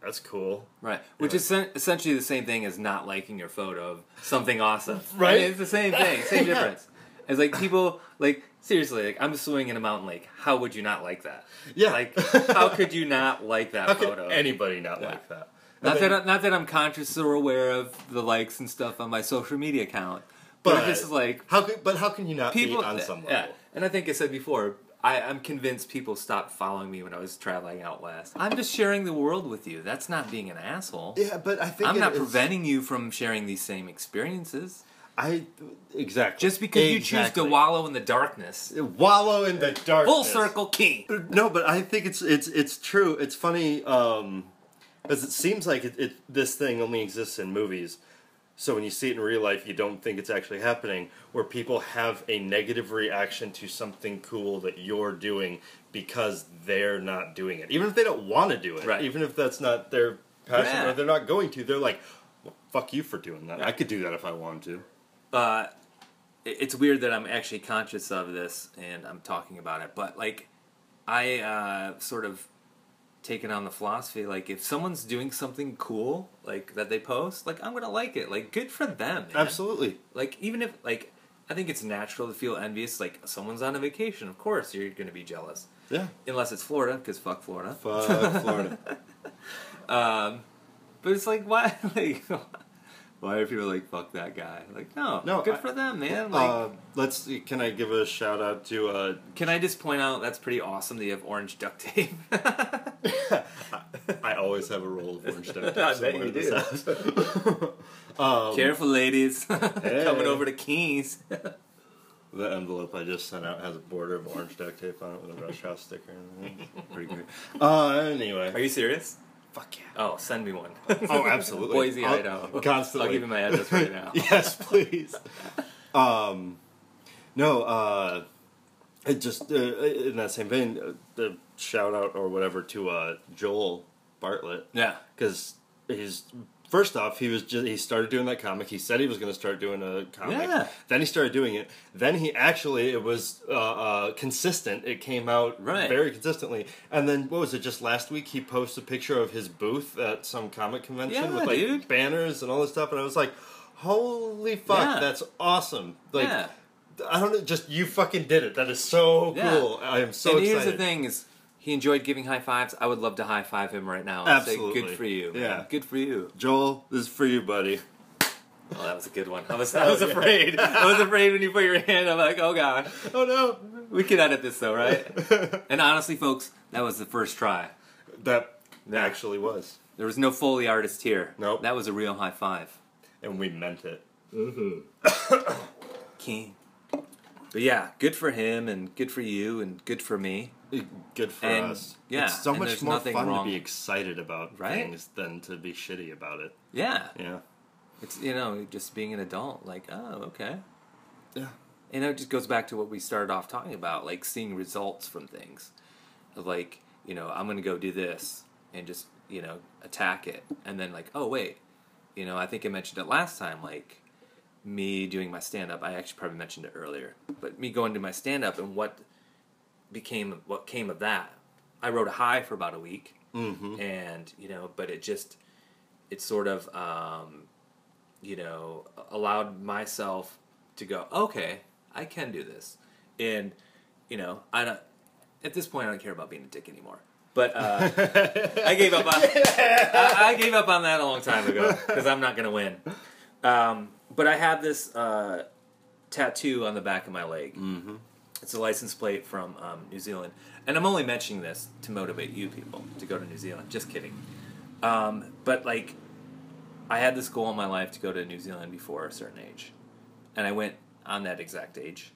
Speaker 1: that's cool.
Speaker 3: Right, which is essentially the same thing as not liking your photo of something awesome.
Speaker 1: Right.
Speaker 3: I mean, it's the same thing, same
Speaker 1: Yeah.
Speaker 3: difference. It's like people, like, seriously, like, I'm swimming in a mountain lake. How would you not like that?
Speaker 1: Yeah.
Speaker 3: Like, how could you not like that
Speaker 1: How
Speaker 3: photo?
Speaker 1: could anybody not
Speaker 3: Yeah.
Speaker 1: like that?
Speaker 3: Not
Speaker 1: And then-
Speaker 3: that I'm conscious or aware of the likes and stuff on my social media account, but it's just like
Speaker 1: how can you not
Speaker 3: people
Speaker 1: be on some level?
Speaker 3: Yeah, and I think I said before, I'm convinced people stopped following me when I was traveling out west. I'm just sharing the world with you. That's not being an asshole.
Speaker 1: Yeah, but I think
Speaker 3: I'm not
Speaker 1: is-
Speaker 3: preventing you from sharing these same experiences.
Speaker 1: Exactly.
Speaker 3: Just because you choose to
Speaker 1: Exactly.
Speaker 3: wallow in the darkness.
Speaker 1: wallow in the darkness.
Speaker 3: Full circle key.
Speaker 1: No, but I think it's true. It's funny because it seems like this thing only exists in movies. So when you see it in real life, you don't think it's actually happening. Where people have a negative reaction to something cool that you're doing because they're not doing it, even if they don't want to do it.
Speaker 3: Right.
Speaker 1: Even if that's not their passion
Speaker 3: Yeah.
Speaker 1: or they're not going to. They're like, well, "Fuck you for doing that. I could do that if I wanted to."
Speaker 3: It's weird that I'm actually conscious of this and I'm talking about it, but like I sort of taken on the philosophy, like, if someone's doing something cool, like, that they post, like, I'm gonna like it. Like, good for them, man.
Speaker 1: Absolutely.
Speaker 3: Like, even if, like, I think it's natural to feel envious. Like, someone's on a vacation, of course you're gonna be jealous.
Speaker 1: Yeah.
Speaker 3: Unless it's Florida, because fuck Florida.
Speaker 1: Fuck Florida.
Speaker 3: But it's like, why, like, why are people like, fuck that guy? Like, no, good for them, man. Like,
Speaker 1: Can I give a shout out to
Speaker 3: can I just point out that's pretty awesome that you have orange duct tape?
Speaker 1: I always have a roll of orange duct tape.
Speaker 3: I bet
Speaker 1: somewhere
Speaker 3: you
Speaker 1: in this
Speaker 3: do.
Speaker 1: house.
Speaker 3: Careful, ladies.
Speaker 1: Hey.
Speaker 3: Coming over to Keys.
Speaker 1: The envelope I just sent out has a border of orange duct tape on it with a Rushouse sticker. Pretty great. Anyway.
Speaker 3: Are you serious?
Speaker 1: Fuck yeah.
Speaker 3: Oh, send me one.
Speaker 1: Oh, absolutely.
Speaker 3: Boise, Idaho.
Speaker 1: Constantly.
Speaker 3: I'll give you my address right now.
Speaker 1: Yes, please. No, it just, in that same vein, the shout out or whatever to Joel Bartlett.
Speaker 3: Yeah.
Speaker 1: Because first off, he started doing that comic. He said he was going to start doing a comic.
Speaker 3: Yeah.
Speaker 1: Then he started doing it. Then it was consistent. It came out very consistently. And then, what was it, just last week he posted a picture of his booth at some comic convention with like banners and all this stuff. And I was like, holy fuck, that's awesome. Like, I don't know, just you fucking did it. That is so cool. I am so excited.
Speaker 3: And here's the thing is, he enjoyed giving high fives. I would love to high five him right now and
Speaker 1: Absolutely.
Speaker 3: say, good for you. Man.
Speaker 1: Yeah.
Speaker 3: Good for you.
Speaker 1: Joel, this is for you, buddy.
Speaker 3: Oh, that was a good one. I was afraid. I was afraid when you put your hand. I'm like, oh god.
Speaker 1: Oh no.
Speaker 3: We can edit this though, right? And honestly, folks, that was the first try.
Speaker 1: That actually was.
Speaker 3: There was no Foley artist here.
Speaker 1: Nope.
Speaker 3: That was a real high five.
Speaker 1: And we meant it.
Speaker 3: King. But yeah, good for him and good for you and good for me.
Speaker 1: Good for
Speaker 3: And,
Speaker 1: us.
Speaker 3: yeah,
Speaker 1: It's so
Speaker 3: and
Speaker 1: much
Speaker 3: there's
Speaker 1: more
Speaker 3: nothing
Speaker 1: fun
Speaker 3: wrong.
Speaker 1: to be excited about things than to be shitty about it.
Speaker 3: Yeah.
Speaker 1: Yeah.
Speaker 3: It's, just being an adult. Like, oh, okay.
Speaker 1: Yeah.
Speaker 3: And it just goes back to what we started off talking about, like seeing results from things. Like, I'm going to go do this and just, attack it. And then like, oh, wait. I think I mentioned it last time, like me doing my stand-up. I actually probably mentioned it earlier. But me going to my stand-up and what came of that. I wrote a high for about a week.
Speaker 1: Mm-hmm.
Speaker 3: And, but it sort of, allowed myself to go, okay, I can do this. And, at this point I don't care about being a dick anymore. But I gave up on I gave up on that a long time ago because I'm not going to win. But I have this tattoo on the back of my leg.
Speaker 1: Mm-hmm.
Speaker 3: It's a license plate from New Zealand. And I'm only mentioning this to motivate you people to go to New Zealand. Just kidding. But like, I had this goal in my life to go to New Zealand before a certain age. And I went on that exact age.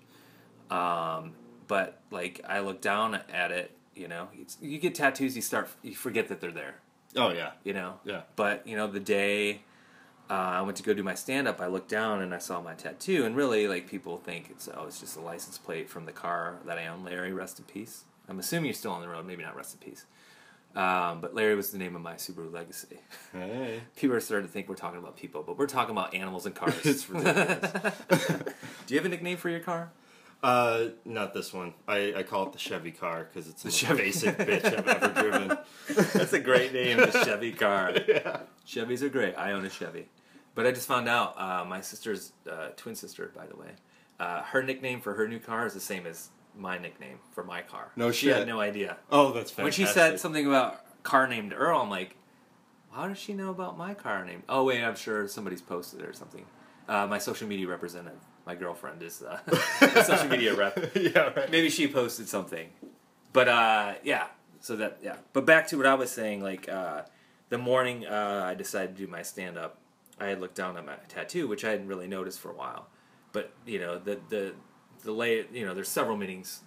Speaker 3: But like, I look down at it, you get tattoos, you forget that they're there.
Speaker 1: Oh, yeah.
Speaker 3: Yeah. But, the day I went to go do my stand-up, I looked down and I saw my tattoo. And really, like, people think it's just a license plate from the car that I own. Larry, rest in peace. I'm assuming you're still on the road. Maybe not rest in peace. But Larry was the name of my Subaru Legacy.
Speaker 1: Hey.
Speaker 3: People are starting to think we're talking about people, but we're talking about animals and cars.
Speaker 1: It's ridiculous.
Speaker 3: Do you have a nickname for your car?
Speaker 1: Not this one. I call it the Chevy car because it's the most
Speaker 3: Chevy.
Speaker 1: basic bitch I've ever driven.
Speaker 3: That's a great name, the Chevy car.
Speaker 1: Yeah.
Speaker 3: Chevys are great. I own a Chevy. But I just found out, my sister's twin sister, by the way, her nickname for her new car is the same as my nickname for my car.
Speaker 1: No
Speaker 3: She
Speaker 1: shit.
Speaker 3: had no idea.
Speaker 1: Oh, that's fantastic.
Speaker 3: When she said something about a car named Earl, I'm like, how does she know about my car name? Oh, wait, I'm sure somebody's posted it or something. My social media representative, my girlfriend, is the social media rep.
Speaker 1: Yeah, right.
Speaker 3: Maybe she posted something. But, yeah. So that, yeah. But back to what I was saying, like, the morning I decided to do my stand-up, I had looked down at my tattoo, which I hadn't really noticed for a while. But, there's several meanings,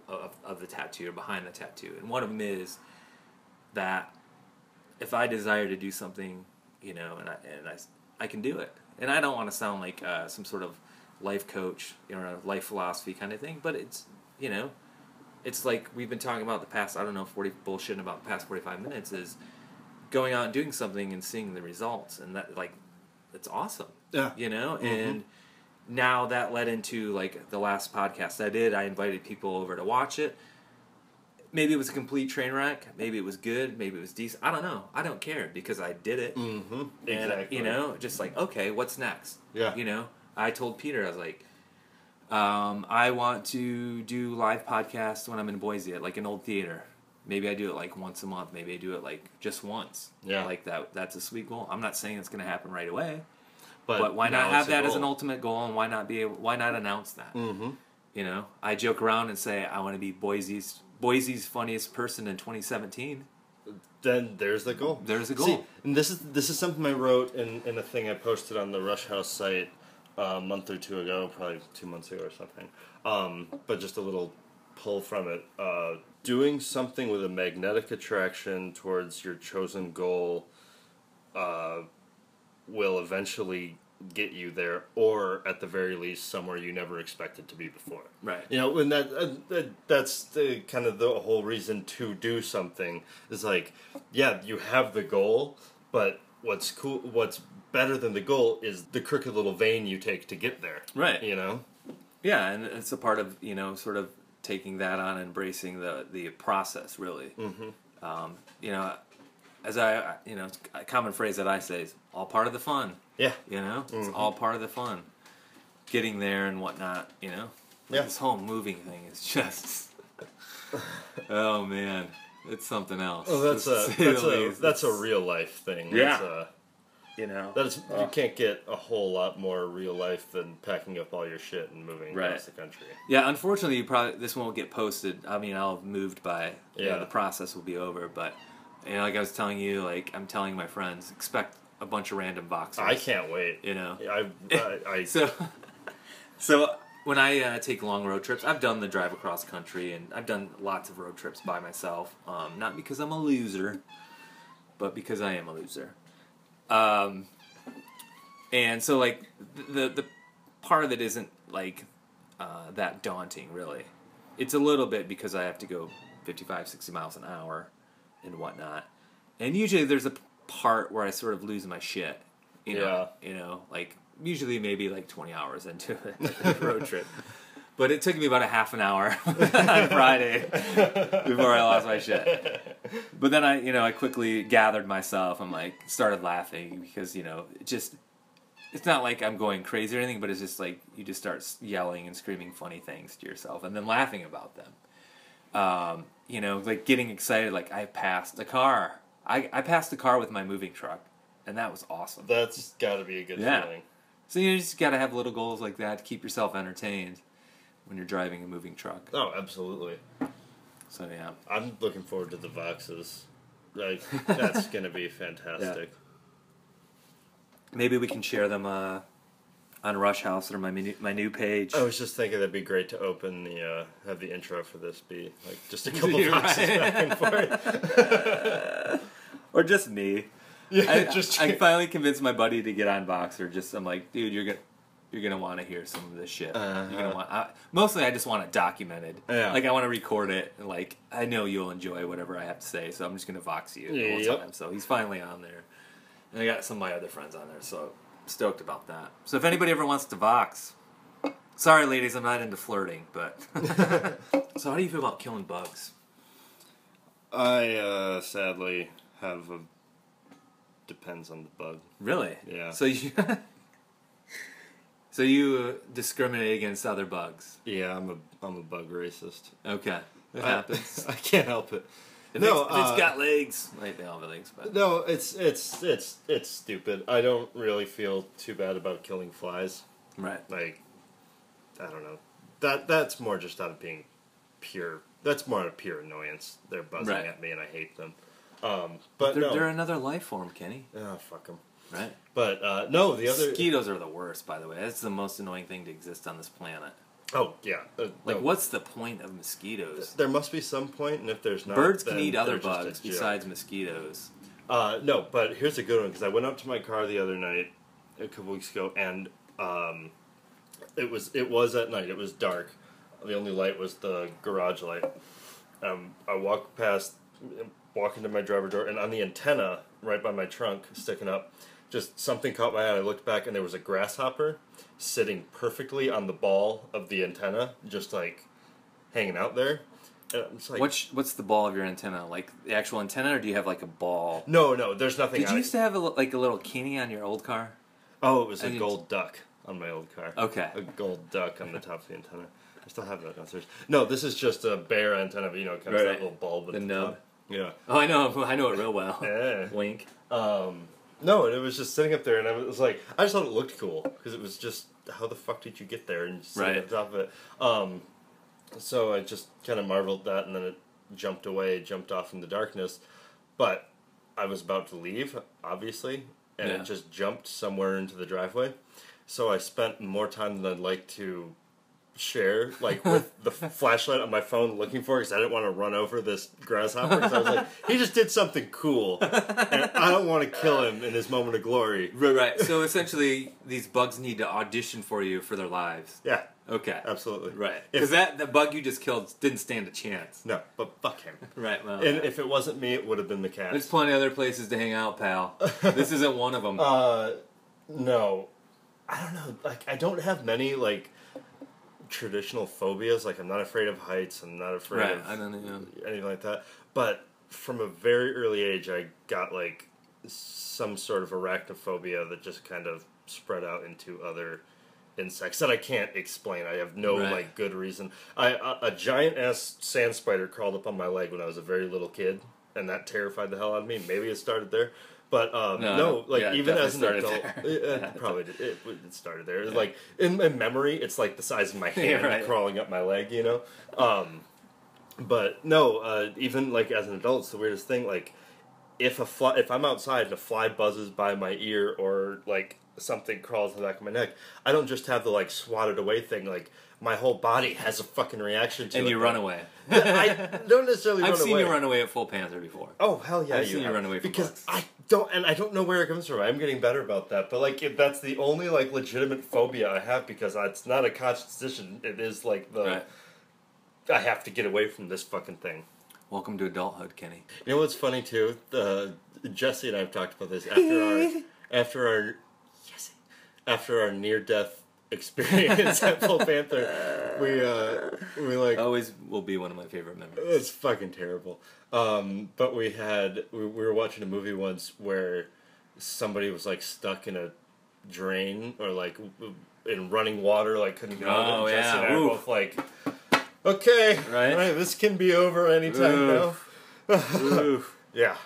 Speaker 3: of the tattoo or behind the tattoo. And one of them is that if I desire to do something, and I can do it. And I don't want to sound like some sort of life coach, life philosophy kind of thing, but it's, it's like we've been talking about the past, bullshitting about the past 45 minutes is going out and doing something and seeing the results. And that, like, it's awesome.
Speaker 1: Yeah.
Speaker 3: Mm-hmm. And now that led into, like, the last podcast I did. I invited people over to watch it. Maybe it was a complete train wreck. Maybe it was good. Maybe it was decent. I don't know. I don't care because I did it.
Speaker 1: Mm-hmm.
Speaker 3: And,
Speaker 1: Exactly.
Speaker 3: just like, okay, what's next?
Speaker 1: Yeah.
Speaker 3: I told Peter, I was like, I want to do live podcasts when I'm in Boise at, like, an old theater. Maybe I do it, like, once a month. Maybe I do it, like, just once.
Speaker 1: Yeah.
Speaker 3: Like, that's a sweet goal. I'm not saying it's going to happen right away.
Speaker 1: But
Speaker 3: why not
Speaker 1: now
Speaker 3: have
Speaker 1: it's a
Speaker 3: that as
Speaker 1: goal.
Speaker 3: an ultimate goal, and why not announce that?
Speaker 1: Mm-hmm.
Speaker 3: I joke around and say I want to be Boise's funniest person in 2017.
Speaker 1: Then there's the goal.
Speaker 3: There's a goal.
Speaker 1: See, and this is something I wrote in a thing I posted on the Rushouse site a month or two ago, probably 2 months ago or something. But just a little pull from it. Doing something with a magnetic attraction towards your chosen goal will eventually get you there, or at the very least, somewhere you never expected to be before.
Speaker 3: Right.
Speaker 1: You know, and that's the kind of the whole reason to do something is like, yeah, you have the goal, but what's better than the goal is the crooked little vein you take to get there.
Speaker 3: Right.
Speaker 1: You know?
Speaker 3: Yeah, and it's a part of, sort of taking that on, embracing the process, really. Mm-hmm. As a common phrase that I say is all part of the fun.
Speaker 1: Yeah.
Speaker 3: It's all part of the fun. Getting there and whatnot,
Speaker 1: Yeah.
Speaker 3: This whole moving thing is just, oh man, it's something else.
Speaker 1: Oh, that's a real life thing.
Speaker 3: Yeah.
Speaker 1: You can't get a whole lot more real life than packing up all your shit and moving across the country.
Speaker 3: Yeah, unfortunately, this won't get posted. I mean, I'll have moved by. The process will be over, but like I was telling you, like I'm telling my friends, expect a bunch of random boxers.
Speaker 1: I can't wait.
Speaker 3: So when I take long road trips, I've done the drive across country, and I've done lots of road trips by myself. Not because I'm a loser, but because I am a loser. And so like the part of it isn't like that daunting, really. It's a little bit because I have to go 55, 60 miles an hour and whatnot. And usually there's a part where I sort of lose my shit. You know, like usually maybe like 20 hours into a road trip. But it took me about a half an hour on Friday before I lost my shit. But then I quickly gathered myself and like started laughing because, it's not like I'm going crazy or anything, but it's just like you just start yelling and screaming funny things to yourself and then laughing about them. Like getting excited, like I passed a car. I passed a car with my moving truck, and that was awesome.
Speaker 1: That's got to be a good feeling.
Speaker 3: So you just got to have little goals like that to keep yourself entertained when you're driving a moving truck.
Speaker 1: Oh, absolutely. So,
Speaker 3: yeah.
Speaker 1: I'm looking forward to the Voxes. Like, that's going to be fantastic.
Speaker 3: Yeah. Maybe we can share them on Rushouse or my new page.
Speaker 1: I was just thinking that'd be great to open have the intro for this be, like, just a couple Voxes back and forth.
Speaker 3: Or just me.
Speaker 1: Yeah,
Speaker 3: I finally convinced my buddy to get on Voxer. I'm like, dude, you're gonna want to hear some of this shit. You're gonna want. Mostly, I just want it documented. Yeah. Like I want to record it. And like I know you'll enjoy whatever I have to say, so I'm just gonna Vox you the whole time. So he's finally on there, and I got some of my other friends on there. So I'm stoked about that. So if anybody ever wants to Vox, sorry, ladies, I'm not into flirting, but. So how do you feel about killing bugs?
Speaker 1: I sadly have a. Depends on the bug.
Speaker 3: Really?
Speaker 1: Yeah.
Speaker 3: So you discriminate against other bugs?
Speaker 1: Yeah, I'm a bug racist.
Speaker 3: Okay, it happens.
Speaker 1: I can't help it.
Speaker 3: If it's got legs. Like, they all have legs, but
Speaker 1: no, it's stupid. I don't really feel too bad about killing flies.
Speaker 3: Right.
Speaker 1: Like, I don't know. That's more just out of being pure. That's more out of pure annoyance. They're buzzing at me, and I hate them. But
Speaker 3: they're another life form, Kenny.
Speaker 1: Oh, fuck them.
Speaker 3: Right.
Speaker 1: But no, the other
Speaker 3: mosquitoes are the worst. By the way, that's the most annoying thing to exist on this planet.
Speaker 1: Oh yeah.
Speaker 3: What's the point of mosquitoes?
Speaker 1: There must be some point, and if there's not,
Speaker 3: birds can eat other bugs besides mosquitoes.
Speaker 1: No, but here's a good one because I went up to my car the other night, a couple weeks ago, and it was at night. It was dark. The only light was the garage light. I walked into my driver door, and on the antenna, right by my trunk, sticking up, just something caught my eye. I looked back, and there was a grasshopper sitting perfectly on the ball of the antenna, just like hanging out there. And I'm just like,
Speaker 3: what's the ball of your antenna? Like the actual antenna, or do you have like a ball?
Speaker 1: No, there's nothing.
Speaker 3: Did you used to have a little Kenny on your old car?
Speaker 1: Oh, it was a gold duck on my old car.
Speaker 3: Okay,
Speaker 1: a gold duck on the top of the antenna. I still have that downstairs. No, this is just a bare antenna. Kind of that little bulb at the
Speaker 3: nub.
Speaker 1: Top. Yeah.
Speaker 3: Oh, I know it real well.
Speaker 1: Yeah.
Speaker 3: Wink.
Speaker 1: No, it was just sitting up there, and I was like, I just thought it looked cool because it was just, how the fuck did you get there and sit on top of it? So I just kind of marveled at that, and then it jumped off in the darkness. But I was about to leave, obviously, and it just jumped somewhere into the driveway. So I spent more time than I'd like to share, like, with the flashlight on my phone looking for it, because I didn't want to run over this grasshopper, because I was like, he just did something cool, and I don't want to kill him in his moment of glory.
Speaker 3: Right. So essentially, these bugs need to audition for you for their lives.
Speaker 1: Yeah.
Speaker 3: Okay.
Speaker 1: Absolutely.
Speaker 3: Right. Because the bug you just killed didn't stand a chance.
Speaker 1: No, but fuck him.
Speaker 3: Right. Well.
Speaker 1: And if it wasn't me, it would have been the cat.
Speaker 3: There's plenty of other places to hang out, pal. This isn't one of them.
Speaker 1: No. I don't know. Like, I don't have many, like, traditional phobias. Like, I'm not afraid of heights. I'm not afraid of
Speaker 3: I don't know.
Speaker 1: anything like that. But from a very early age, I got, like, some sort of arachnophobia that just kind of spread out into other insects that I can't explain. I have no like good reason. A giant ass sand spider crawled up on my leg when I was a very little kid, and that terrified the hell out of me. Maybe it started there, but even as an adult, probably did. It started there. Yeah. Like in my memory, it's like the size of my hand crawling up my leg, you know. But no, even like as an adult, it's the weirdest thing. Like if I'm outside and a fly buzzes by my ear or like something crawls in the back of my neck, I don't just have the like swatted away thing. Like my whole body has a fucking reaction to it.
Speaker 3: And you run away.
Speaker 1: I don't necessarily run away.
Speaker 3: I've seen you run away at Full Panther before.
Speaker 1: Oh hell yeah,
Speaker 3: I've seen you run away from
Speaker 1: because
Speaker 3: bugs.
Speaker 1: I don't know where it comes from. I'm getting better about that. But like if that's the only like legitimate phobia I have, because it's not a conscious decision. It is like I have to get away from this fucking thing.
Speaker 3: Welcome to adulthood, Kenny.
Speaker 1: You know what's funny too? Jesse and I have talked about this after our near-death experience at Full Panther. We like
Speaker 3: always will be one of my favorite memories.
Speaker 1: It's fucking terrible. But we were watching a movie once where somebody was like stuck in a drain or like in running water, like couldn't get out of it. Jesse and I were both like, okay, right, this can be over anytime now. Yeah.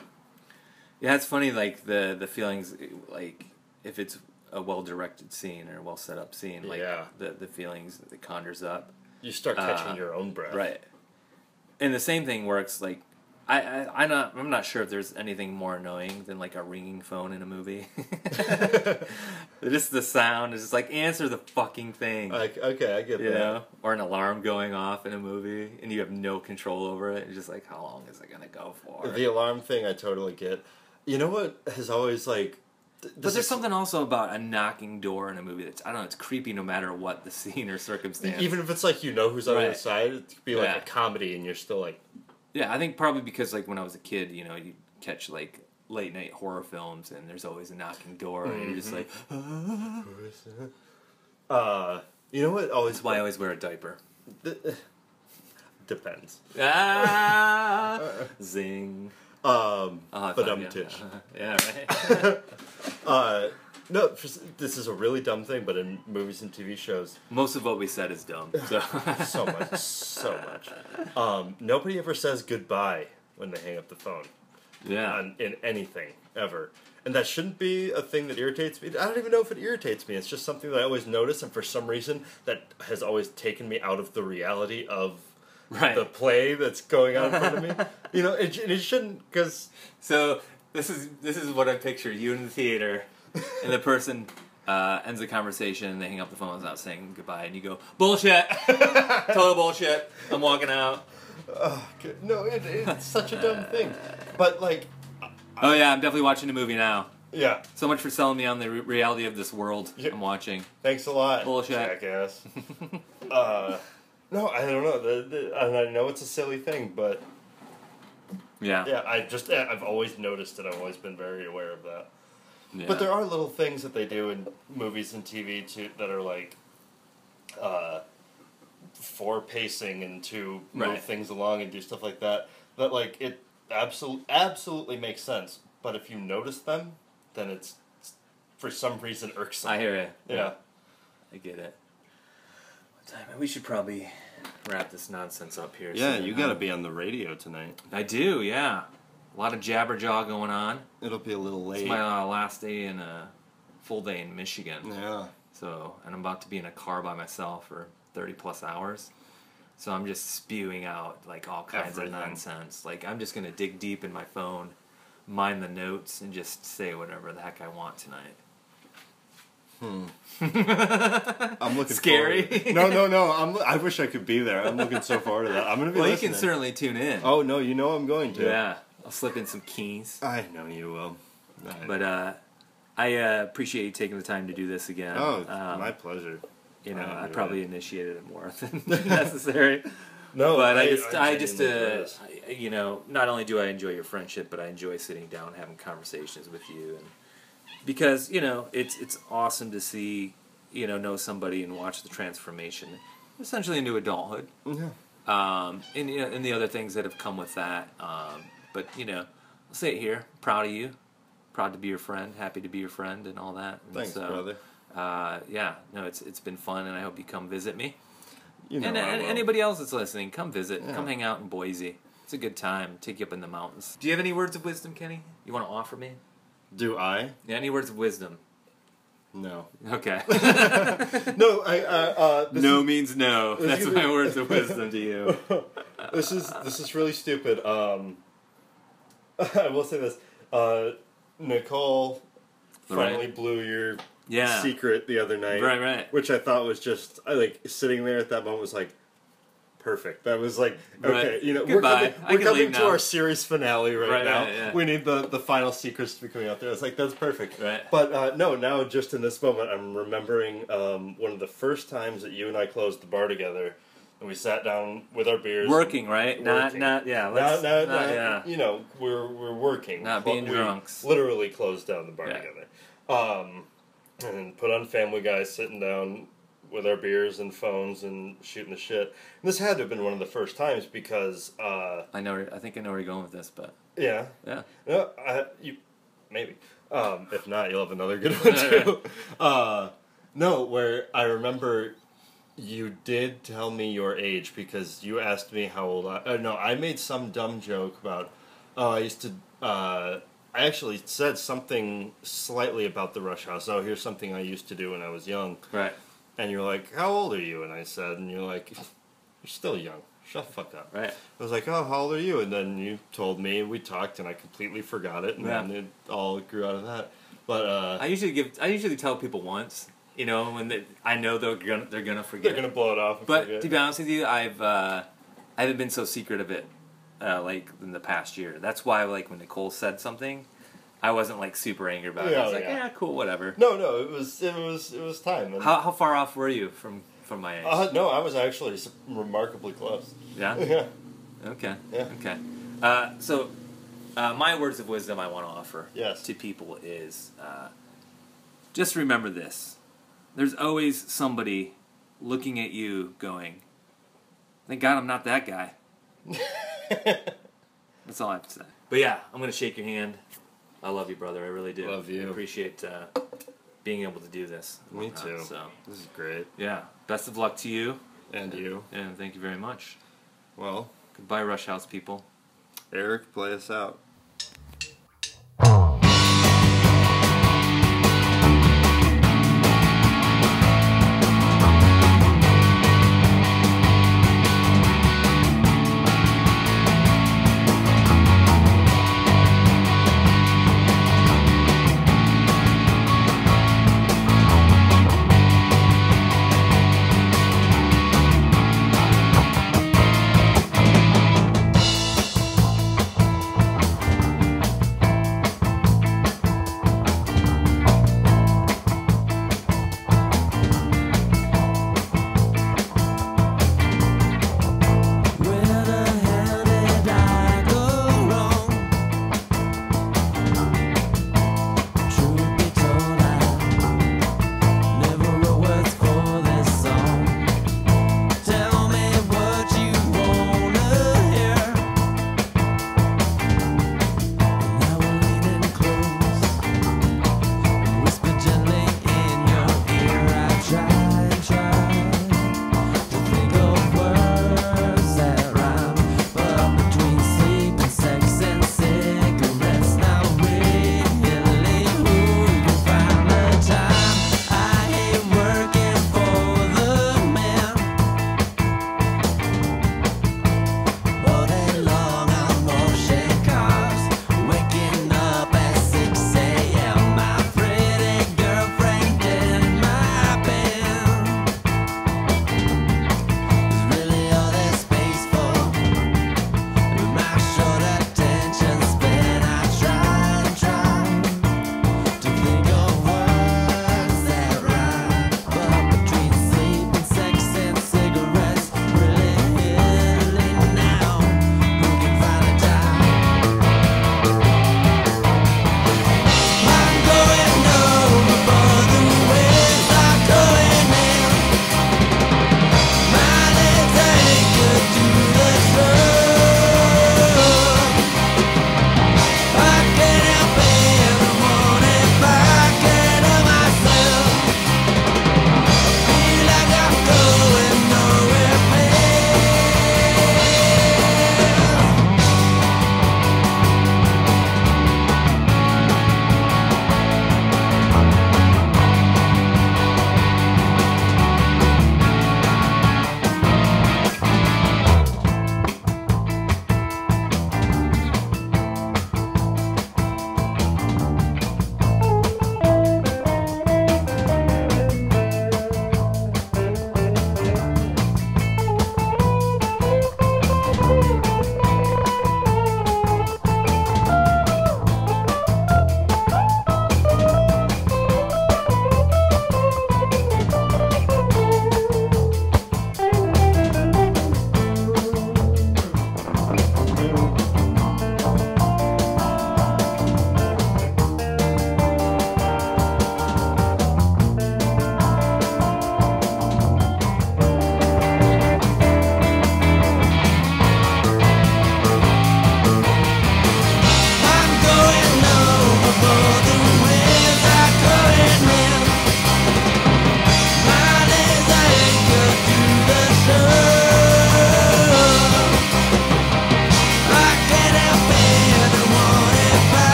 Speaker 3: Yeah, it's funny, like, the feelings, like, if it's a well-directed scene or a well-set-up scene, like, the feelings that it conjures up.
Speaker 1: You start catching your own breath. Right.
Speaker 3: And the same thing works, like, I'm not sure if there's anything more annoying than, like, a ringing phone in a movie. Just the sound is just like, answer the fucking thing.
Speaker 1: Okay, I get that.
Speaker 3: You know? Or an alarm going off in a movie, and you have no control over it. It's just like, how long is it going to go for?
Speaker 1: The alarm thing, I totally get. You know what has always, like...
Speaker 3: But there's something also about a knocking door in a movie that's, I don't know, it's creepy no matter what the scene or circumstance.
Speaker 1: Even if it's like, you know who's on the other side, it could be like a comedy and you're still like...
Speaker 3: Yeah, I think probably because, like, when I was a kid, you know, you catch, like, late-night horror films and there's always a knocking door and you're just like...
Speaker 1: you know what always...
Speaker 3: That's why I always wear a diaper.
Speaker 1: Depends.
Speaker 3: Zing.
Speaker 1: But tish.
Speaker 3: Yeah, right.
Speaker 1: No, this is a really dumb thing, but in movies and TV shows...
Speaker 3: Most of what we said is dumb. So,
Speaker 1: so much. Nobody ever says goodbye when they hang up the phone.
Speaker 3: Yeah.
Speaker 1: In anything, ever. And that shouldn't be a thing that irritates me. I don't even know if it irritates me. It's just something that I always notice, and for some reason, that has always taken me out of the reality of... the play that's going on in front of me. You know, it shouldn't, because...
Speaker 3: So, this is what I picture. You in the theater, and the person ends the conversation, and they hang up the phone without saying goodbye, and you go, bullshit! Total bullshit! I'm walking out.
Speaker 1: No, it's such a dumb thing. But, like...
Speaker 3: Oh yeah, I'm definitely watching the movie now.
Speaker 1: Yeah.
Speaker 3: So much for selling me on the reality of this world I'm watching.
Speaker 1: Thanks a lot,
Speaker 3: bullshit.
Speaker 1: Jackass. No, I don't know. And I know it's a silly thing, but... Yeah, I've always noticed it. I've always been very aware of that. Yeah. But there are little things that they do in movies and TV, too, that are like... for pacing and to move things along and do stuff like that. That, like, it absolutely makes sense. But if you notice them, then it's, for some reason, irksome.
Speaker 3: I hear it.
Speaker 1: Yeah.
Speaker 3: I get it. We should probably wrap this nonsense up here.
Speaker 1: Yeah, you gotta be on the radio tonight.
Speaker 3: I do, yeah. A lot of jabberjaw going on.
Speaker 1: It'll be a little late.
Speaker 3: It's my last day in a full day in Michigan.
Speaker 1: Yeah.
Speaker 3: So, and I'm about to be in a car by myself for 30 plus hours. So I'm just spewing out like all kinds of nonsense. Like I'm just gonna dig deep in my phone, mine the notes, and just say whatever the heck I want tonight.
Speaker 1: I'm looking
Speaker 3: Scary.
Speaker 1: forward. No. I wish I could be there. I'm looking so forward to that. I'm gonna be.
Speaker 3: Well,
Speaker 1: listening.
Speaker 3: you can certainly tune in.
Speaker 1: Oh no, you know I'm going to.
Speaker 3: Yeah, I'll slip in some keys.
Speaker 1: I know you will.
Speaker 3: But I appreciate you taking the time to do this again.
Speaker 1: Oh, my pleasure.
Speaker 3: You know, I
Speaker 1: enjoy
Speaker 3: probably initiated it more than necessary.
Speaker 1: No,
Speaker 3: but I
Speaker 1: genuinely
Speaker 3: just,
Speaker 1: enjoy this.
Speaker 3: you know, not only do I enjoy your friendship, but I enjoy sitting down and having conversations with you, and because you know, it's awesome to see, you know somebody and watch the transformation, essentially into adulthood.
Speaker 1: Yeah.
Speaker 3: And you know, and the other things that have come with that. But you know, I'll say it here, proud of you, proud to be your friend, happy to be your friend, and all that. And
Speaker 1: Thanks, brother.
Speaker 3: Yeah, no, it's been fun, and I hope you come visit me.
Speaker 1: You know
Speaker 3: And
Speaker 1: I will.
Speaker 3: anybody else that's listening, come visit.
Speaker 1: Yeah.
Speaker 3: Come hang out in Boise. It's a good time. Take you up in the mountains. Do you have any words of wisdom, Kenny? You want to offer me?
Speaker 1: Do I?
Speaker 3: Yeah, any words of wisdom?
Speaker 1: No.
Speaker 3: Okay.
Speaker 1: No,
Speaker 3: No means no.
Speaker 1: this
Speaker 3: That's
Speaker 1: is-
Speaker 3: my words of wisdom to you.
Speaker 1: This is really stupid. I will say this. Nicole finally
Speaker 3: Right.
Speaker 1: blew your
Speaker 3: Yeah.
Speaker 1: secret the other night.
Speaker 3: Right.
Speaker 1: Which I thought was just, like, sitting there at that moment was like, perfect. That was like, okay,
Speaker 3: Right.
Speaker 1: you know,
Speaker 3: Goodbye. I
Speaker 1: we're
Speaker 3: can
Speaker 1: coming
Speaker 3: leave
Speaker 1: to
Speaker 3: now.
Speaker 1: our series finale right now.
Speaker 3: Yeah.
Speaker 1: We need the final secrets to be coming out there. It's like, that's perfect.
Speaker 3: Right.
Speaker 1: But no, now just in this moment, I'm remembering one of the first times that you and I closed the bar together, and we sat down with our beers.
Speaker 3: Working, right?
Speaker 1: Working.
Speaker 3: Not yeah.
Speaker 1: Not,
Speaker 3: Let's,
Speaker 1: yeah. You know, we're working.
Speaker 3: Not
Speaker 1: but
Speaker 3: being
Speaker 1: we
Speaker 3: drunks.
Speaker 1: Literally closed down the bar
Speaker 3: Yeah.
Speaker 1: together. And put on Family Guy, sitting down with our beers and phones and shooting the shit. And this had to have been one of the first times because,
Speaker 3: I think I know where you're going with this, but
Speaker 1: yeah.
Speaker 3: yeah.
Speaker 1: No, maybe. If not, you'll have another good one too. No, where I remember you did tell me your age because you asked me how old I made some dumb joke about, I used to, I actually said something slightly about the Rushouse. Oh, here's something I used to do when I was young.
Speaker 3: Right.
Speaker 1: And you're like, how old are you? And I said, and you're like, you're still young. Shut the fuck up.
Speaker 3: Right.
Speaker 1: I was like, oh, how old are you? And then you told me, and we talked, and I completely forgot it, and
Speaker 3: Yeah.
Speaker 1: then it all grew out of that. But
Speaker 3: I usually tell people once, you know, when I know they're gonna forget.
Speaker 1: they're gonna blow it off. And
Speaker 3: But
Speaker 1: forget.
Speaker 3: to be honest with you, I haven't been so secret of it, like in the past year. That's why, like when Nicole said something, I wasn't like super angry about it. I was like, yeah, cool, whatever.
Speaker 1: No, it was time. And,
Speaker 3: How far off were you from my age?
Speaker 1: no, I was actually remarkably close.
Speaker 3: Yeah.
Speaker 1: Yeah.
Speaker 3: Okay.
Speaker 1: Yeah.
Speaker 3: Okay. So, my words of wisdom I want to offer
Speaker 1: Yes.
Speaker 3: to people is just remember this. There's always somebody looking at you going, thank God I'm not that guy. That's all I have to say. But yeah, I'm going to shake your hand. I love you, brother. I really do.
Speaker 1: Love you.
Speaker 3: I appreciate being able to do this. and
Speaker 1: Me
Speaker 3: whatnot.
Speaker 1: too.
Speaker 3: So,
Speaker 1: This is great.
Speaker 3: yeah. Best of luck to you.
Speaker 1: And you.
Speaker 3: And thank you very much.
Speaker 1: Well,
Speaker 3: Goodbye, Rushouse people.
Speaker 1: Eric, play us out.